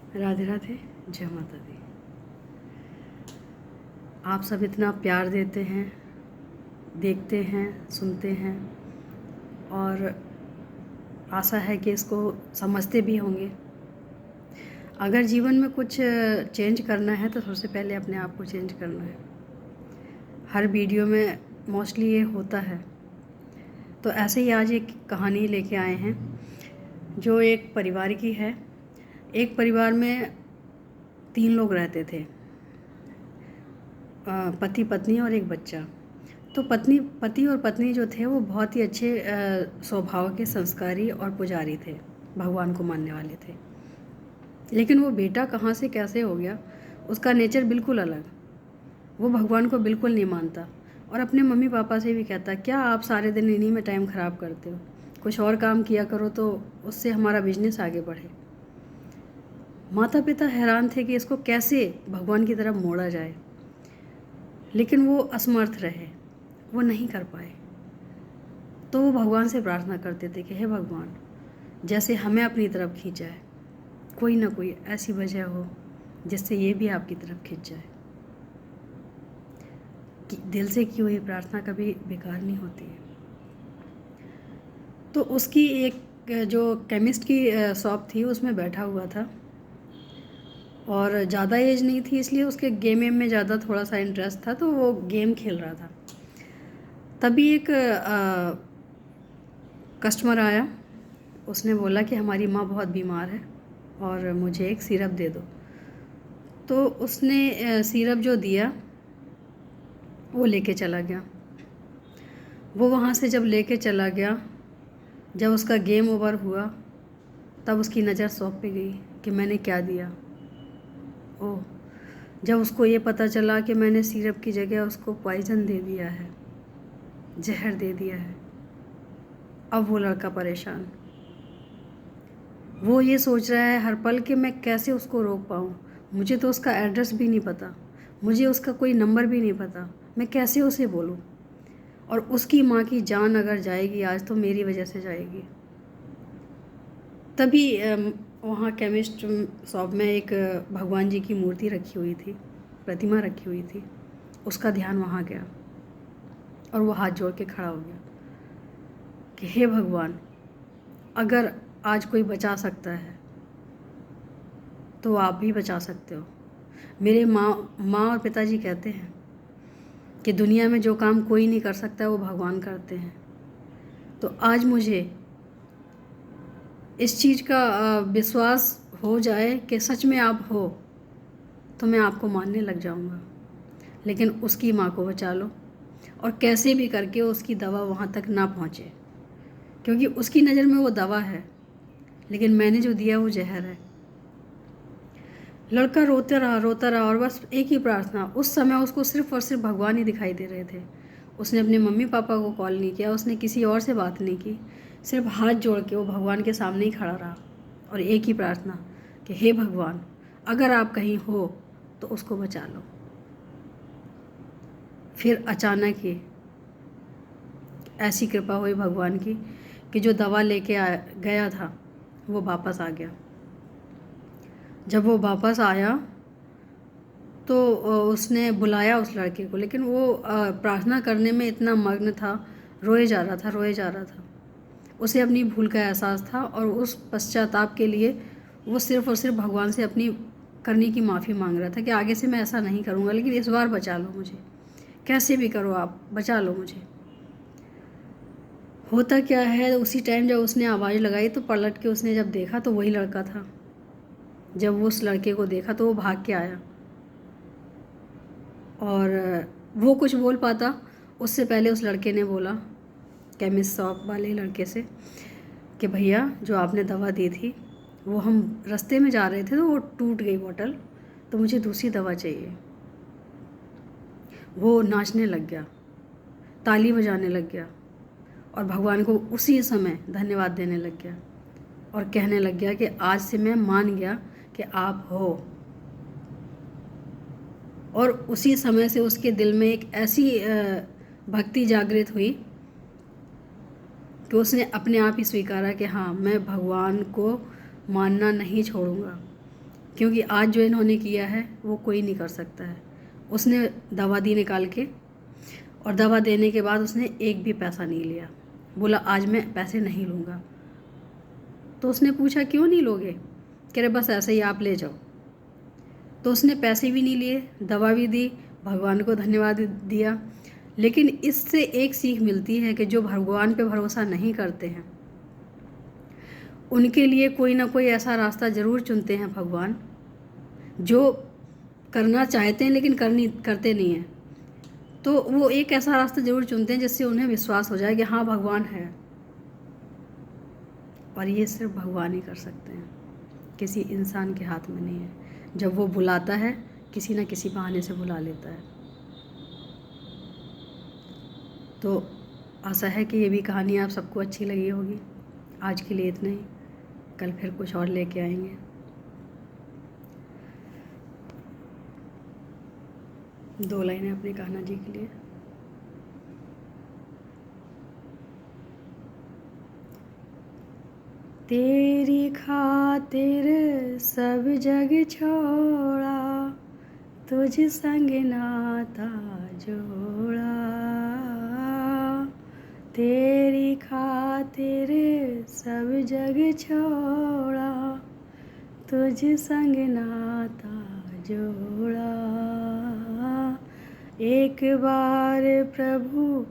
राधे राधे, जय माता दी। आप सब इतना प्यार देते हैं, देखते हैं, सुनते हैं और आशा है कि इसको समझते भी होंगे। अगर जीवन में कुछ चेंज करना है तो सबसे पहले अपने आप को चेंज करना है। हर वीडियो में मोस्टली ये होता है। तो ऐसे ही आज एक कहानी लेके आए हैं जो एक परिवार की है। एक परिवार में 3 लोग रहते थे, पति पत्नी और एक बच्चा। तो पति और पत्नी जो थे वो बहुत ही अच्छे स्वभाव के, संस्कारी और पुजारी थे, भगवान को मानने वाले थे। लेकिन वो बेटा कहाँ से कैसे हो गया, उसका नेचर बिल्कुल अलग। वो भगवान को बिल्कुल नहीं मानता और अपने मम्मी पापा से भी कहता, क्या आप सारे दिन इन्हीं में टाइम ख़राब करते हो, कुछ और काम किया करो तो उससे हमारा बिजनेस आगे बढ़े। माता पिता हैरान थे कि इसको कैसे भगवान की तरफ मोड़ा जाए, लेकिन वो असमर्थ रहे, वो नहीं कर पाए। तो वो भगवान से प्रार्थना करते थे कि हे भगवान, जैसे हमें अपनी तरफ खींचाए, कोई ना कोई ऐसी वजह हो जिससे ये भी आपकी तरफ खींच जाए। कि दिल से की हुई प्रार्थना कभी बेकार नहीं होती है। तो उसकी एक जो केमिस्ट की शॉप थी उसमें बैठा हुआ था और ज़्यादा एज नहीं थी, इसलिए उसके गेम में ज़्यादा थोड़ा सा इंटरेस्ट था, तो वो गेम खेल रहा था। तभी एक कस्टमर आया। उसने बोला कि हमारी माँ बहुत बीमार है और मुझे एक सिरप दे दो। तो उसने सिरप जो दिया वो लेके चला गया। वो वहाँ से जब लेके चला गया, जब उसका गेम ओवर हुआ तब उसकी नज़र शॉप पे गई कि मैंने क्या दिया। ओह, जब उसको ये पता चला कि मैंने सिरप की जगह उसको पॉइज़न दे दिया है, जहर दे दिया है। अब वो लड़का परेशान, वो ये सोच रहा है हर पल कि मैं कैसे उसको रोक पाऊँ। मुझे तो उसका एड्रेस भी नहीं पता, मुझे उसका कोई नंबर भी नहीं पता, मैं कैसे उसे बोलूँ। और उसकी माँ की जान अगर जाएगी आज तो मेरी वजह से जाएगी। तभी वहाँ केमिस्ट शॉप में एक भगवान जी की मूर्ति रखी हुई थी, प्रतिमा रखी हुई थी। उसका ध्यान वहाँ गया और वो हाथ जोड़ के खड़ा हो गया कि हे भगवान, अगर आज कोई बचा सकता है तो आप भी बचा सकते हो। मेरे माँ और पिताजी कहते हैं कि दुनिया में जो काम कोई नहीं कर सकता वो भगवान करते हैं। तो आज मुझे इस चीज़ का विश्वास हो जाए कि सच में आप हो तो मैं आपको मानने लग जाऊंगा। लेकिन उसकी माँ को बचा लो और कैसे भी करके उसकी दवा वहाँ तक ना पहुँचे, क्योंकि उसकी नज़र में वो दवा है, लेकिन मैंने जो दिया वो जहर है। लड़का रोता रहा और बस एक ही प्रार्थना। उस समय उसको सिर्फ और सिर्फ भगवान ही दिखाई दे रहे थे। उसने अपने मम्मी पापा को कॉल नहीं किया, उसने किसी और से बात नहीं की, सिर्फ हाथ जोड़ के वो भगवान के सामने ही खड़ा रहा और एक ही प्रार्थना कि हे भगवान, अगर आप कहीं हो तो उसको बचा लो। फिर अचानक ही ऐसी कृपा हुई भगवान की कि जो दवा लेके गया था वो वापस आ गया। जब वो वापस आया तो उसने बुलाया उस लड़के को, लेकिन वो प्रार्थना करने में इतना मग्न था, रोए जा रहा था। उसे अपनी भूल का एहसास था और उस पश्चाताप के लिए वो सिर्फ और सिर्फ भगवान से अपनी करने की माफ़ी मांग रहा था कि आगे से मैं ऐसा नहीं करूँगा, लेकिन इस बार बचा लो मुझे, कैसे भी करो आप बचा लो मुझे। होता क्या है, उसी टाइम जब उसने आवाज़ लगाई तो पलट के उसने जब देखा तो वही लड़का था। जब वो उस लड़के को देखा तो वो भाग के आया और वो कुछ बोल पाता उससे पहले उस लड़के ने बोला केमिस्ट शॉप वाले लड़के से कि भैया, जो आपने दवा दी थी वो हम रास्ते में जा रहे थे तो वो टूट गई बोतल, तो मुझे दूसरी दवा चाहिए। वो नाचने लग गया, ताली बजाने लग गया और भगवान को उसी समय धन्यवाद देने लग गया और कहने लग गया कि आज से मैं मान गया कि आप हो। और उसी समय से उसके दिल में एक ऐसी भक्ति जागृत हुई कि उसने अपने आप ही स्वीकारा कि हाँ, मैं भगवान को मानना नहीं छोड़ूंगा, क्योंकि आज जो इन्होंने किया है वो कोई नहीं कर सकता है। उसने दवा दी निकाल के, और दवा देने के बाद उसने एक भी पैसा नहीं लिया। बोला आज मैं पैसे नहीं लूँगा। तो उसने पूछा क्यों नहीं लोगे? कह रहे बस ऐसे ही आप ले जाओ। तो उसने पैसे भी नहीं लिए, दवा भी दी, भगवान को धन्यवाद दिया। लेकिन इससे एक सीख मिलती है कि जो भगवान पे भरोसा नहीं करते हैं उनके लिए कोई ना कोई ऐसा रास्ता ज़रूर चुनते हैं भगवान, जो करना चाहते हैं लेकिन करते नहीं हैं। तो वो एक ऐसा रास्ता ज़रूर चुनते हैं जिससे उन्हें विश्वास हो जाए कि हाँ भगवान है। और ये सिर्फ भगवान ही कर सकते हैं, किसी इंसान के हाथ में नहीं है। जब वो बुलाता है किसी न किसी बहाने से बुला लेता है। तो आशा है कि ये भी कहानी आप सबको अच्छी लगी होगी। आज के लिए इतना ही, कल फिर कुछ और लेके आएंगे। दो लाइनें अपनी कान्हा जी के लिए। तेरी खातिर सब जग छोड़ा, तुझ संग नाता जोड़ा। तेरी खातिर सब जग छोड़ा, तुझ संग नाता जोड़ा। एक बार प्रभु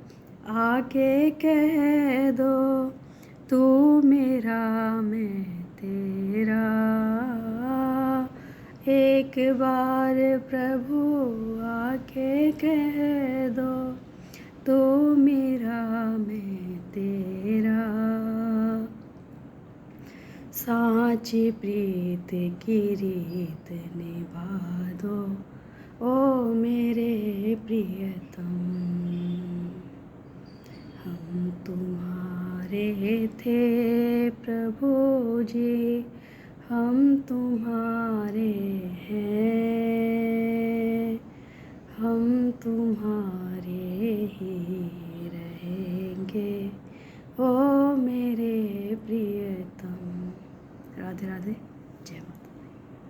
आके कह दो, तू मेरा मैं तेरा। एक बार प्रभु आके कह दो, तू मेरा मैं तेरा। साची प्रीत की रीत निभा दो, ओ मेरे प्रियतम। हम तुम्हारे थे प्रभु जी, हम तुम्हारे हैं, हम तुम्हारे ही रहेंगे, ओ मेरे प्रियतम। राधे राधे।